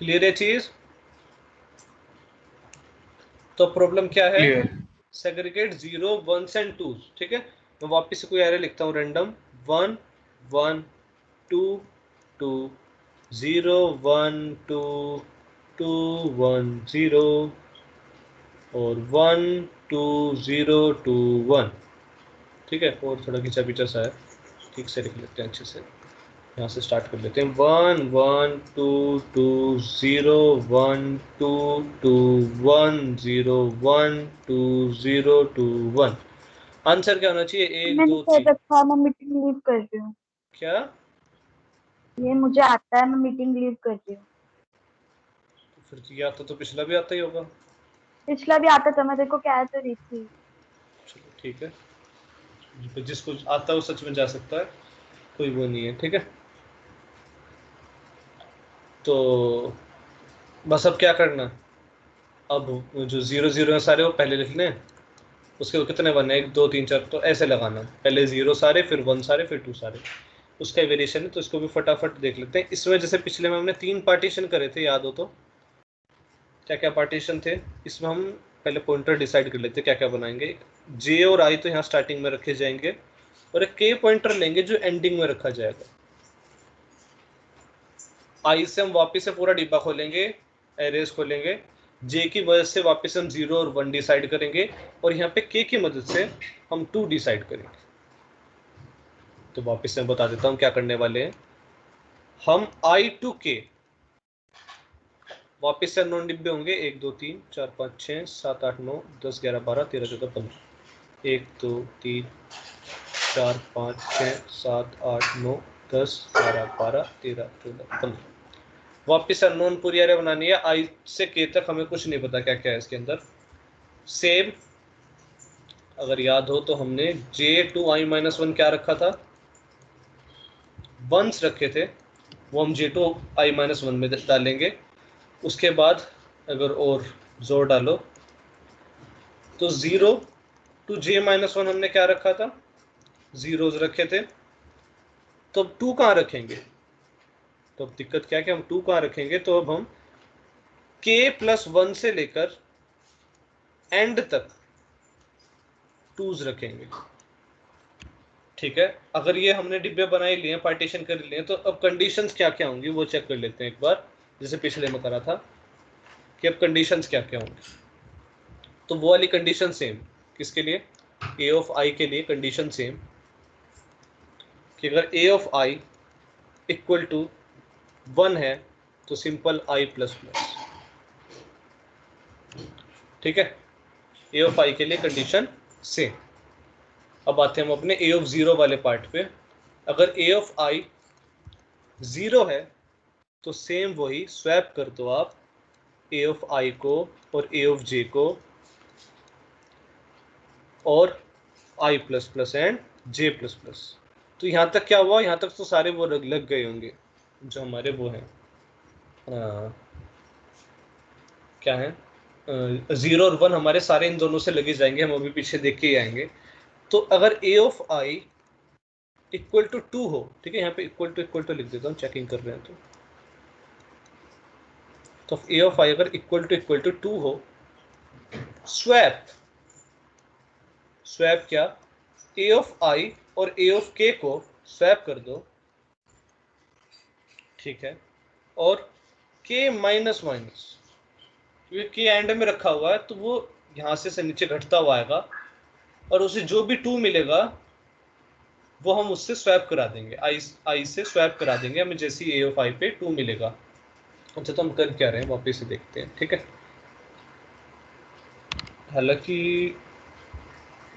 Clear है चीज? तो प्रॉब्लम क्या है? Clear. Segregate 0 1s and 2s। ठीक है, मैं वापस से कोई एरे लिखता हूँ रैंडम। 1 1 2 2 0 1 2 2 1 0 और 1 2 0 2 1। ठीक है, और थोड़ा खिंचा पिचा सा है, ठीक से लिख लेते हैं अच्छे से। यहाँ से स्टार्ट कर लेते हैं। 1 1 2 2 0 1 2 2 1 0 1 2 0 2 1। आंसर क्या होना चाहिए? 1 मैंने 2 कर 3। रखा, मैं मीटिंग लीव कर रही हूँ। क्या? ये मुझे आता है, मैं मीटिंग लीव कर रही हूँ। फिर ये आता तो पिछला भी आता ही होगा। पिछला भी आता था, मैं देखो कह तो रही थी। चलो ठीक है, जिसको आता है वो सच में जा सकता है, कोई वो नहीं है। ठीक है, तो बस अब क्या करना, अब जो 0 0 है सारे वो पहले लिख लें। उसके वो कितने वन है? 1 2 3 4, तो ऐसे लगाना, पहले 0 सारे, फिर 1 सारे, फिर 2 सारे। उसका वेरिएशन है, तो इसको भी फटाफट देख लेते हैं। इसमें जैसे पिछले में हमने 3 पार्टीशन करे थे, याद हो तो? क्या क्या पार्टीशन थे इसमें? हम पहले पॉइंटर डिसाइड कर लेते हैं क्या क्या बनाएंगे। जे और आई तो यहाँ स्टार्टिंग में रखे जाएंगे, और एक के पॉइंटर लेंगे जो एंडिंग में रखा जाएगा। आई से हम वापस से पूरा डिब्बा खोलेंगे, एरेज खोलेंगे। जे की मदद से वापस हम 0 और 1 डिसाइड करेंगे, और यहाँ पे के की मदद से हम 2 डिसाइड करेंगे। तो वापस से बता देता हूँ क्या करने वाले हैं। हम आई टू के वापस से नॉन डिब्बे होंगे, 1 2 3 4 5 6 7 8 9 10 11 12 13 14 15। 1 2 3 4 5 6 7 8 9 10 11 12 13 14 15। वापिस से अननोन पूरी एरे बनानी है। आई से के तक हमें कुछ नहीं पता क्या क्या है इसके अंदर। सेम अगर याद हो तो हमने जे टू आई माइनस वन क्या रखा था? वंस रखे थे, वो हम जे टू आई माइनस वन में डालेंगे। उसके बाद अगर और जोर डालो तो 0 टू जे माइनस वन हमने क्या रखा था? जीरोज रखे थे। तो अब 2 कहाँ रखेंगे? तो अब दिक्कत क्या है कि हम 2 कहाँ रखेंगे? तो अब हम के प्लस वन से लेकर एंड तक 2s रखेंगे। ठीक है, अगर ये हमने डिब्बे बनाए लिए, पार्टीशन कर लिए, तो अब कंडीशंस क्या क्या होंगी वो चेक कर लेते हैं एक बार, जैसे पिछले में करा था कि अब कंडीशंस क्या क्या होंगी। तो वो वाली कंडीशन सेम किसके लिए? ए ऑफ आई के लिए कंडीशन सेम कि अगर ए ऑफ आई इक्वल टू 1 है तो सिंपल आई प्लस प्लस। ठीक है, ए ऑफ आई के लिए कंडीशन सेम। अब आते हैं हम अपने ए ऑफ जीरो वाले पार्ट पे। अगर ए ऑफ आई 0 है तो सेम वही स्वैप कर दो आप ए ऑफ आई को और ए ऑफ जे को और I plus plus and J plus plus. तो यहाँ तक क्या हुआ? यहाँ तक तो सारे वो लग गए होंगे जो हमारे वो हैं, क्या है, 0 और 1 हमारे सारे इन दोनों से लगे जाएंगे, हम अभी पीछे देख के ही आएंगे। तो अगर ए ऑफ आई इक्वल टू 2 हो, ठीक है, यहाँ पे इक्वल टू लिख देता हूँ, चेकिंग कर रहे हैं तो ए ऑफ आई अगर इक्वल टू 2 हो, स्वैप स्वैप क्या? ए ऑफ आई और ए ऑफ के को स्वैप कर दो। ठीक है, और के माइनस माइनस, क्योंकि के एंड में रखा हुआ है तो वो यहाँ से नीचे घटता हुआ आएगा, और उसे जो भी 2 मिलेगा वो हम उससे स्वैप करा देंगे, आई से स्वैप करा देंगे हमें, जैसे ए ऑफ आई पे 2 मिलेगा। अच्छा, तो हम कर क्या रहे हैं वापस से देखते हैं। ठीक है, हालांकि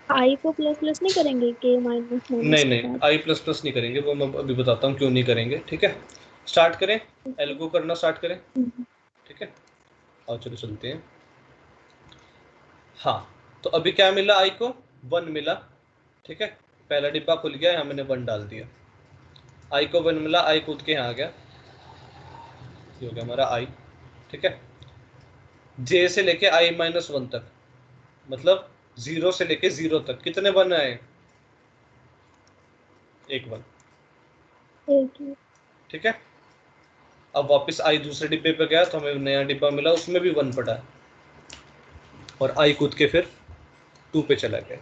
आई को प्लस प्लस नहीं करेंगे के माइनस माइनस नहीं के नहीं, साथ? आई प्लस प्लस नहीं करेंगे, वो मैं अभी बताता हूँ क्यों नहीं करेंगे। ठीक है, स्टार्ट करें, एल्गो करना स्टार्ट करें। ठीक है, और चलो चलते हैं। हाँ, तो अभी क्या मिला? आई को 1 मिला। ठीक है, पहला डिब्बा खुल गया, यहाँ मैंने 1 डाल दिया। आई को 1 मिला, आई कूद के यहाँ आ गया, ये हो गया हमारा आई। ठीक है, जे से लेके आई माइनस वन तक, मतलब 0 से लेके 0 तक कितने 1 आए? एक 1। एक ही। ठीक है, अब वापस आई दूसरे डिब्बे पे गया तो हमें नया डिब्बा मिला, उसमें भी 1 पड़ा है, और आई कूद के फिर 2 पे चला गया।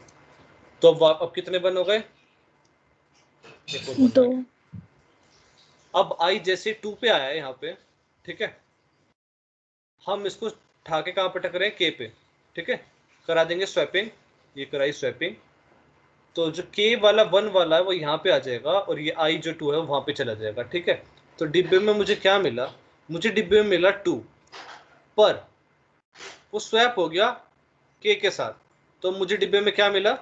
तो अब कितने 1 हो गए? देखो 1 आ 2। गया। अब आई जैसे 2 पे आया है यहाँ पे, ठीक है, हम इसको उठा के कहाँ पे टक रहे हैं? के पे, ठीक है, करा देंगे स्वैपिंग, ये कराई स्वैपिंग, तो जो के वाला 1 वाला है वो यहाँ पे आ जाएगा, और ये आई जो 2 है वहाँ पे चला जाएगा, ठीक है। तो डिब्बे में मुझे क्या मिला? मुझे डिब्बे में मिला 2, पर वो स्वैप हो गया के साथ, तो मुझे डिब्बे में क्या मिला?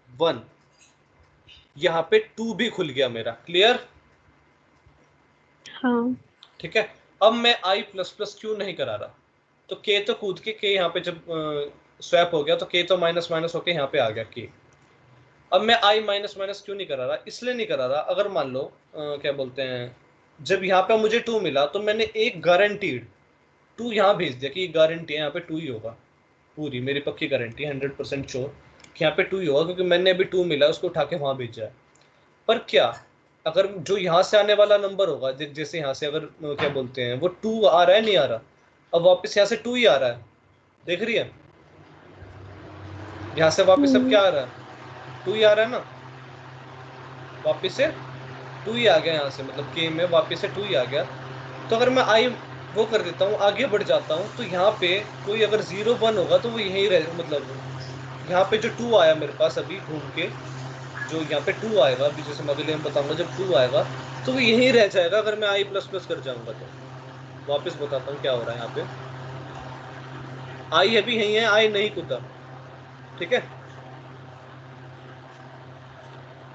1। यहाँ पे 2 भी खुल गया मेरा, क्लियर? हाँ। ठीक है। अब मैं आई प्लस प्लस क्यों नहीं करा रहा? तो के तो कूद के यहाँ पे जब स्वैप हो गया तो के तो माइनस माइनस होके यहाँ पे आ गया के। अब मैं आई माइनस माइनस क्यों नहीं करा रहा? इसलिए नहीं करा रहा, अगर मान लो क्या बोलते हैं, जब यहाँ पे मुझे 2 मिला तो मैंने एक गारंटीड 2 यहाँ भेज दिया कि गारंटी है यहाँ पे 2 ही होगा, पूरी मेरी पक्की गारंटी 100% श्योर कि यहाँ पे 2 ही होगा, क्योंकि मैंने अभी 2 मिला उसको उठा के वहाँ भेजा है। पर क्या अगर जो यहाँ से आने वाला नंबर होगा, जैसे यहाँ से अगर क्या बोलते हैं वो 2 आ रहा है, नहीं आ रहा, अब वापस यहाँ से 2 ही आ रहा है, देख रही है? यहाँ से वापस अब क्या आ रहा है? 2 ही आ रहा है ना, वापस से 2 ही आ गया यहाँ से, मतलब के में वापस से 2 ही आ गया। तो अगर मैं आई वो कर देता हूँ, आगे बढ़ जाता हूँ, तो यहाँ पे कोई अगर 0 1 होगा तो वो यहीं रहे, मतलब यहाँ पे जो 2 आया मेरे पास अभी घूम के, जो यहाँ पे 2 आएगा अभी, जैसे मैं अगले में बताऊंगा, जब 2 आएगा तो वो यहीं रह जाएगा अगर मैं आई प्लस प्लस कर जाऊंगा तो। वापस बताता हूँ क्या हो रहा है यहाँ पे। आई अभी यहीं है, आई नहीं कूदा, ठीक है,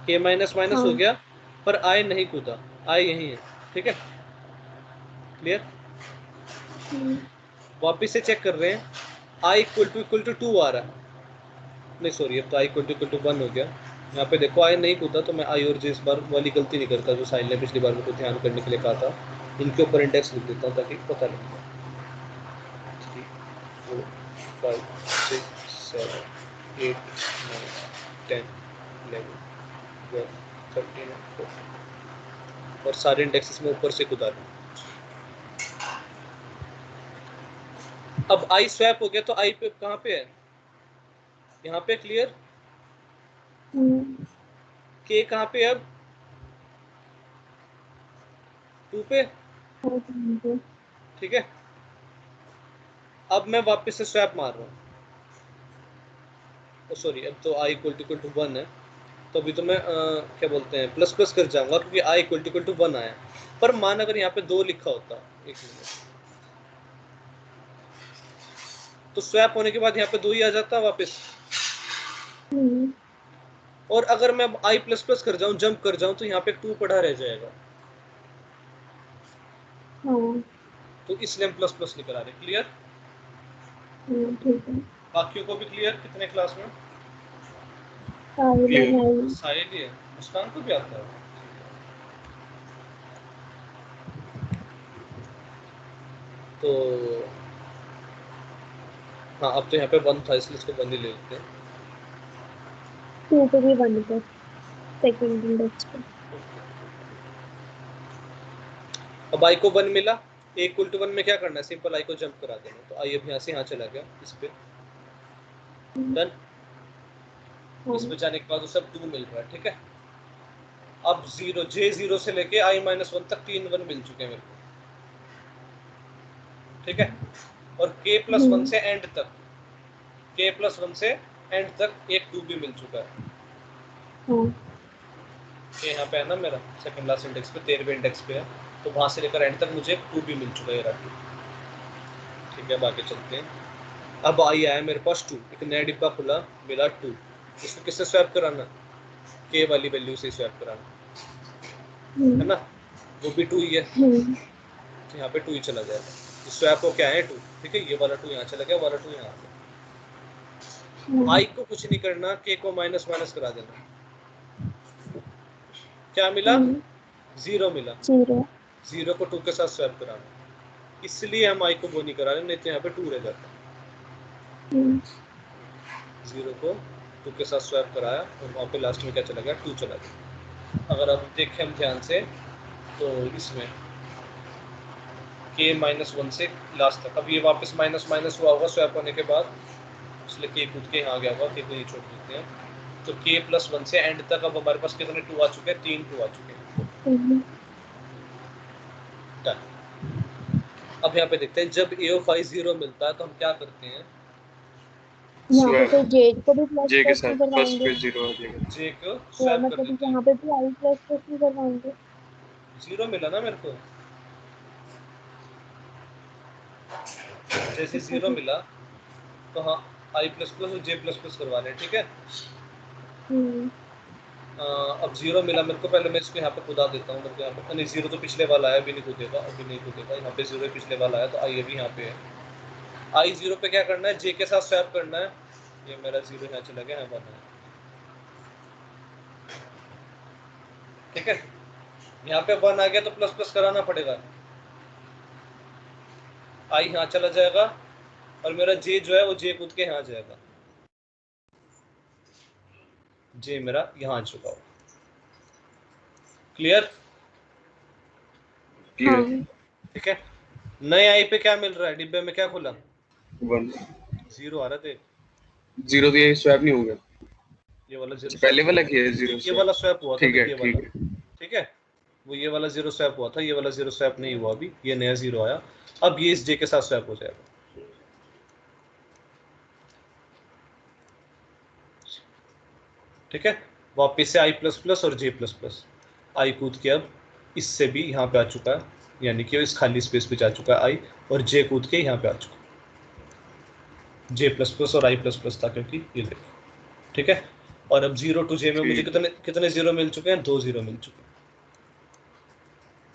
के माइनस माइनस हो हाँ। गया, पर आई नहीं कूदा, आई यहीं है, ठीक है, क्लियर? वापिस से चेक कर रहे हैं, आई इक्वल टू 2 आ रहा है, नहीं सॉरी, अब तो आई इक्वल टू 1 हो गया। यहाँ पे देखो आई नहीं कूदा, तो मैं आई और जे इस बार वाली गलती नहीं करता जो साहिल ने पिछली बार मेरे को ध्यान करने के लिए कहा था, इनके ऊपर इंडेक्स लिख देता हूँ ताकि पता लगे। 3 4 5 6 7 8 9 10 11 12 13 14, और सारे इंडेक्सेस में ऊपर से कूदा दूँ। अब आई स्वैप हो गया, तो आई पे कहाँ पे है? यहाँ पे, क्लियर? के कहाँ पे है अब? 2 पे, ठीक है। अब मैं वापस से स्वैप मार रहा हूँ, सॉरी, अब तो आई इक्वल टू 1 है, तो अभी तो मैं क्या बोलते हैं प्लस प्लस कर जाऊंगा, क्योंकि आई इक्वल टू 1 आया। पर मान अगर यहाँ पे 2 लिखा होता, एक मिनट, तो स्वैप होने के बाद यहाँ पे 2 ही आ जाता वापस। और अगर मैं आई प्लस प्लस कर जाऊं, जंप कर जाऊं, तो यहाँ पे 2 पड़ा रह जाएगा, तो इसलिए हम प्लस प्लस निकल आ रहे। क्लियर? ठीक है। बाकियों को भी क्लियर? कितने क्लास में? साहिल ही है, मुस्कान को भी आता है। तो हाँ, अब तो यहाँ पे 1 था इसलिए इसको 1 ही ले लेते हैं। 2 पे भी 1 पे, सेकंड इंडेक्स पे। अब आई को 1 मिला, ए इक्वल टू 1 में क्या करना है? सिंपल आई को जंप करा देना, तो आई अब यहाँ से यहाँ चला गया इस पे, डन। इस पे जाने के बाद उसे अब 2 मिल रहा है, ठीक है। अब J0 से लेके I-1 तक 3 1 मिल चुके हैं मेरे को, ठीक है। और K+1 से एंड तक, K+1 से एंड तक एक 2 भी मिल चुका है। ये यहाँ पे है ना मेरा सेकंड लास्ट इंडेक्स पे, 13वें इंडेक्स पे है, तो वहां से लेकर एंड तक मुझे 2 भी मिल चुका है, ठीक है। बाकी चलते हैं। अब आई आया मेरे पास 2, एक नया डिब्बा खुला, मिला 2, इसको किससे स्वैप कराना? के वाली वैल्यू से स्वैप कराना है ना, वो भी 2 ही है, तो यहाँ पे 2 ही चला जाएगा। तो स्वैप हो क्या है 2, ठीक है, ये वाला 2 यहाँ चला गया, वाला 2 यहाँ आ गया। आई को कुछ नहीं करना, के को माइनस माइनस करा देना, क्या मिला? 0 मिला, 0 को 2 के साथ स्वैप कराना, इसलिए हम आई को वो नहीं करा रहे, नहीं तो यहाँ पे 2 रह जाता। 0 को 2 के साथ स्वैप कराया, और वहाँ पे लास्ट में क्या चला गया? 2 चला गया। अगर अब देखें हम ध्यान से, तो इसमें k माइनस 1 से लास्ट तक। अब ये वापस माइनस माइनस हुआ होगा स्वैप होने के बाद, इसलिए k कूद के यहाँ आ गया होगा, k को ये छोड़ देते हैं। तो k प्लस 1 से एंड तक अब हमारे पास कितने 2 आ चुके हैं, 3 2 आ चुके हैं। डन। अब यहाँ पे देखते हैं जब a ऑफ i 0 मिलता है तो हम क्या करते हैं, यहाँ पे फिर जे को भी प्लस जे के प्लस में साथ प्लस करवाएंगे, पे 0 आ जाएगा। j को तो स्वैप कर मतलब देते यहाँ हैं। पे भी आई प्लस प्लस में करवाएंगे। 0 मिला ना मेरे को, जैसे 0 मिला तो हाँ i प्लस प्लस और j प्लस प्लस करवा रहे हैं, ठीक है। अब 0 मिला मेरे को, पहले मैं इसको यहाँ पे खुदा देता हूँ, मेरे को यहाँ पे नहीं 0 तो पिछले वाला आया, अभी नहीं कूदेगा, अभी नहीं कूदेगा, यहाँ पे 0 पिछले वाला आया, तो i अभी यहाँ पे है। i 0 पे क्या करना है, j के साथ स्वैप करना है। ये मेरा 0 यहाँ चला गया, यहाँ 1 है, ठीक है। यहाँ पे 1 आ गया तो प्लस प्लस कराना पड़ेगा, i यहाँ चला जाएगा और मेरा j जो है वो j कूद के यहाँ आ जाएगा, j मेरा यहाँ आ चुका हो। क्लियर? ठीक है। नए i पे क्या मिल रहा है, डिब्बे में क्या खुला, 1 0 आ रहा था, 0 तो ये स्वैप नहीं होगा, ये वाला 0 पहले वाला किया है 0 ये वाला स्वैप हुआ था, ठीक है ये ठीक वाला, है। ठीक है। वो ये वाला 0 स्वैप हुआ था, ये वाला 0 स्वैप नहीं हुआ, अभी ये नया 0 आया। अब ये इस j के साथ स्वैप हो जाएगा, ठीक है। वापिस से i प्लस प्लस और j प्लस प्लस, i कूद के अब इससे भी यहाँ पे आ चुका है, यानी कि इस खाली स्पेस पे जा चुका है i, और j कूद के यहाँ पे आ चुका है, j प्लस प्लस और i प्लस प्लस था, क्योंकि ये देखो, ठीक है। और अब 0 टू j में मुझे कितने कितने 0 मिल चुके हैं, 2 0 मिल चुके हैं।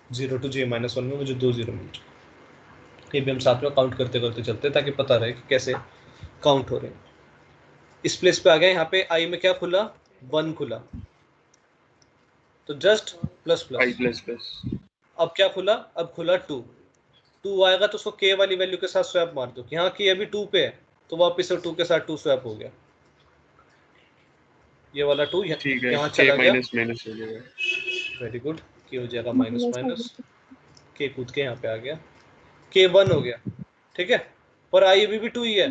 0 टू j माइनस 1 में मुझे 2 0 मिल चुके हैं। ये भी हम साथ में काउंट करते करते चलते हैं ताकि पता रहे कि कैसे काउंट हो रहे हैं। इस प्लेस पे आ गया, यहाँ पे i में क्या खुला, 1 खुला, तो just plus i plus. Plus plus अब क्या खुला, अब खुला 2 आएगा तो उसको k वाली वैल्यू के साथ स्वैप मार दो, यहाँ की अभी 2 पे है तो वापस से 2 के साथ 2 स्वैप हो गया, ये वाला 2 यहाँ चला गया, माइनस हो जाएगा। वेरी गुड, k हो जाएगा माइनस माइनस, k कूद के यहाँ पे आ गया, k 1 हो गया, ठीक है। पर i अभी भी 2 ही है,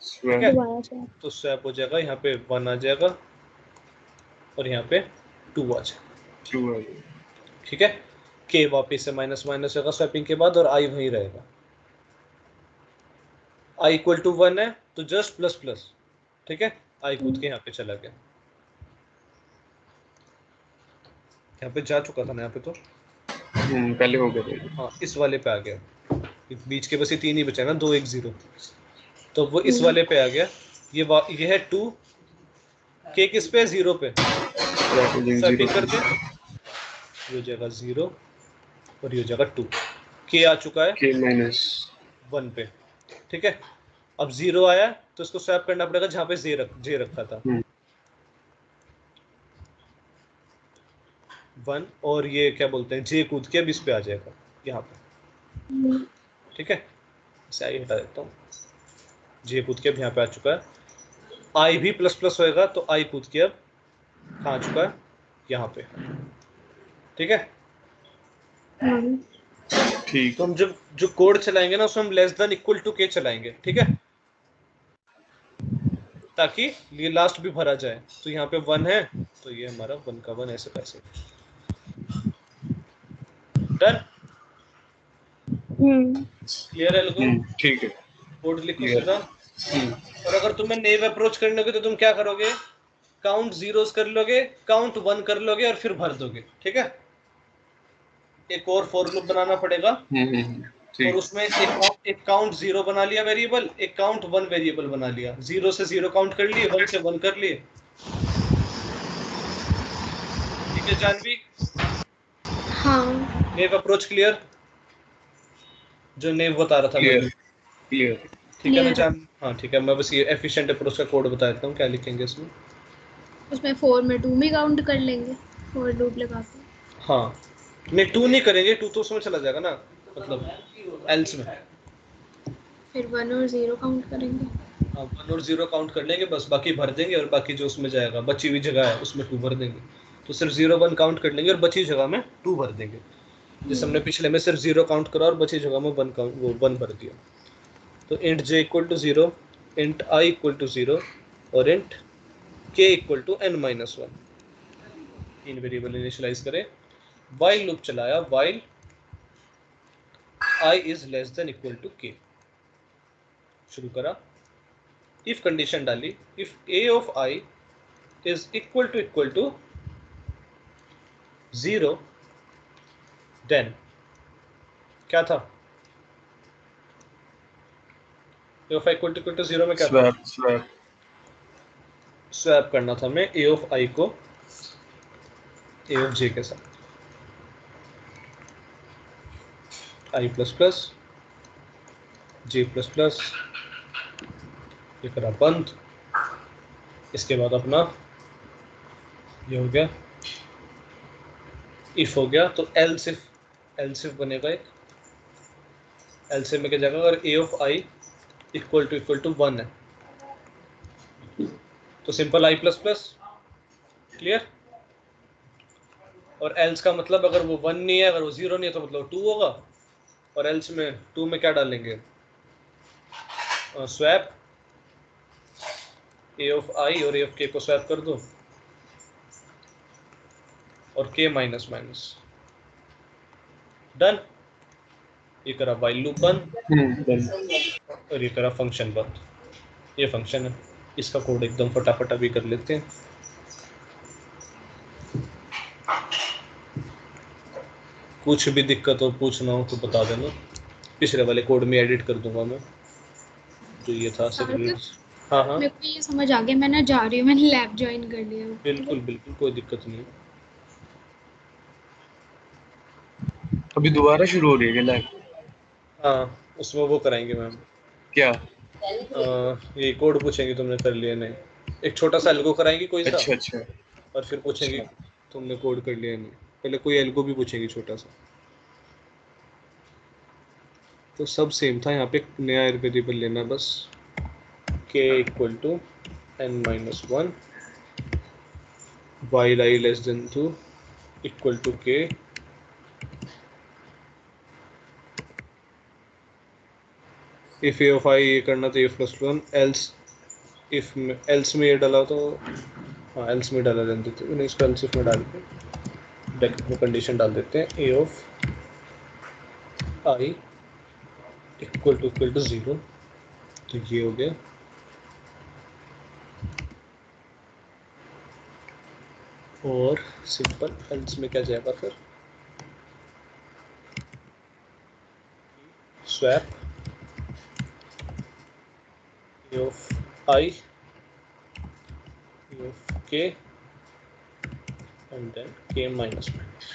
ठीक है। तो स्वैप हो जाएगा, यहाँ पे 1 आ जाएगा और यहाँ पे 2 आ जाएगा, ठीक है। k वापिस से माइनस माइनस होगा स्वैपिंग के बाद, और i वहीं रहेगा। i इक्वल टू 1 है तो जस्ट प्लस प्लस, ठीक है। i कूद के यहाँ पे चला गया, यहाँ पे जा चुका था ना, यहाँ पे तो पहले हो गया। हाँ इस वाले पे आ गया, बीच के बस ये 3 ही बचा ना, 2 1 0, तो वो इस वाले पे आ गया। ये है 2, k किस पे है, 0 पे, स्वैपिंग करके ये हो जाएगा 0 और ये हो जाएगा 2, k आ चुका है k माइनस 1 पे, ठीक है। अब 0 आया तो इसको स्वैप करना पड़ेगा जहाँ पे j रखा था, 1, और ये क्या बोलते हैं j कूद के अब इस पे आ जाएगा यहाँ पे, ठीक है। इसे आई हटा देता हूँ, j कूद के अब यहाँ पे आ चुका है, i भी प्लस प्लस होएगा तो i कूद के अब कहाँ आ चुका है, यहाँ पे, ठीक है। ठीक, तो हम जब जो कोड चलाएंगे ना उसमें हम less than equal to k चलाएंगे, ठीक है, ताकि ये लास्ट भी भरा जाए। तो यहाँ पे 1 है तो ये हमारा 1 का 1 ऐसे कैसे, डन, क्लियर है लोगों, ठीक है। कोड लिखो सीधा। और अगर तुम्हें नेव अप्रोच करने होगी तो तुम क्या करोगे, काउंट जीरोस कर लोगे, काउंट 1 कर लोगे और फिर भर दोगे, ठीक है। एक और फॉर लूप बनाना पड़ेगा, और उसमें एक काउंट 0 बना लिया वेरिएबल, एक काउंट 1 वेरिएबल बना लिया, 0 से 0 काउंट कर लिए, 1 से 1 कर लिए, ठीक है जानवी। हाँ नेव अप्रोच क्लियर, जो नेव बता रहा था क्लियर, ठीक है ना जान, हाँ ठीक है। मैं बस ये एफिशिएंट अप्रोच का कोड बता देता हूँ, क्या लिखेंगे इसमें, उसमें 4 में 2 भी काउंट कर लेंगे फॉर लूप लगा के। हाँ नहीं 2 नहीं करेंगे, 2 तो उसमें चला जाएगा ना, मतलब एल्स में, फिर 1 और 0 काउंट करेंगे। हाँ 1 और 0 काउंट कर लेंगे बस, बाकी भर देंगे, और बाकी जो उसमें जाएगा बची हुई जगह है उसमें 2 भर देंगे, तो सिर्फ 0 1 काउंट कर लेंगे और बची जगह में 2 भर देंगे। जैसे हमने पिछले में सिर्फ 0 काउंट करा और बची जगह में 1 काउंट वो 1 भर दिया। तो int j equal to 0, int I equal to 0 और int k equal to n-1। तीन वेरिएबल इनिशियलाइज करें, while लूप चलाया, while I is less than equal to k। शुरू करा, इफ कंडीशन डाली, if a of I is equal to 0 then क्या था? a of I equal to 0 में क्या था? स्वैप करना था हमें a ऑफ I को a ऑफ j के साथ। I plus plus j plus plus, ये करा बंद। इसके बाद अपना ये हो गया, इफ हो गया तो एल्स इफ बनेगा एक। एल्स इफ में क्या जाएगा? अगर a of I equal to 1 है तो simple I plus plus, clear. और एल्स का मतलब अगर वो 1 नहीं है, अगर वो 0 नहीं है तो मतलब 2 होगा। और एल्स में 2 में क्या डालेंगे? स्वैप a ऑफ I और a ऑफ k को स्वैप कर दो और k माइनस माइनस, डन। ये करा while लूप बंद और ये करा फंक्शन बंद। ये फंक्शन है, इसका कोड एकदम फटाफट अभी कर लेते हैं। कुछ भी दिक्कत हो, पूछना हो तो बता देना, पिछले वाले कोड में एडिट कर दूंगा मैं जो ये था सेग्रीगेट। हाँ हाँ मेरे को ये समझ आ गया, मैं ना जा रही हूँ, मैंने लैब ज्वाइन कर लिया। बिल्कुल बिल्कुल, कोई दिक्कत नहीं है। अभी दोबारा शुरू हो रही है लैब? हाँ, उसमें वो कराएंगे मैम। क्या? ये कोड पूछेंगे तुमने कर लिया नहीं, एक छोटा सा एल्गो कराएंगे कोई सा। अच्छा और फिर पूछेंगे तुमने कोड कर लिया नहीं, पहले कोई एल्गो भी पूछेंगे छोटा सा। तो सब सेम था, यहाँ पे नया वेरिएबल लेना बस, k equal to n-1 while I less than 2 equal to k if a of I ये करना तो a प्लस 1 else में ये डाला तो हाँ else में डाला रहने देते हैं, इसको else if में डाल के ब्रैकेट में कंडीशन डाल देते हैं a of I equal to 0। तो ये हो गया। और सिंपल else में क्या जाएगा फिर? Swap a of I, a of k and then k minus minus,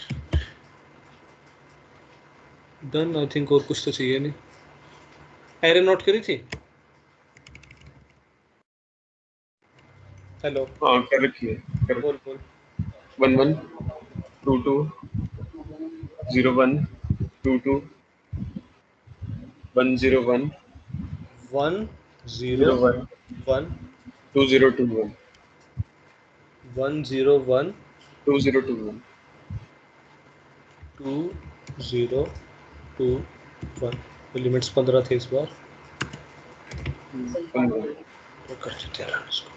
done. I think और कुछ तो चाहिए नहीं। एरे नोट करी थी? हेलो हाँ कर रखी है, बोल बोल। 1 1 2 2 0 1 2 2 1 0 1 1 0 0 1 1 2 0 2 1 1 0 1 2 0 2 1 2 0 2 1। लिमिट्स 15 थे इस बार, तो कर देते हैं इसको।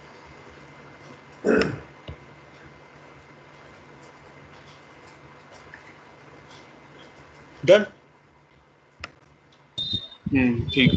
डन। ठीक।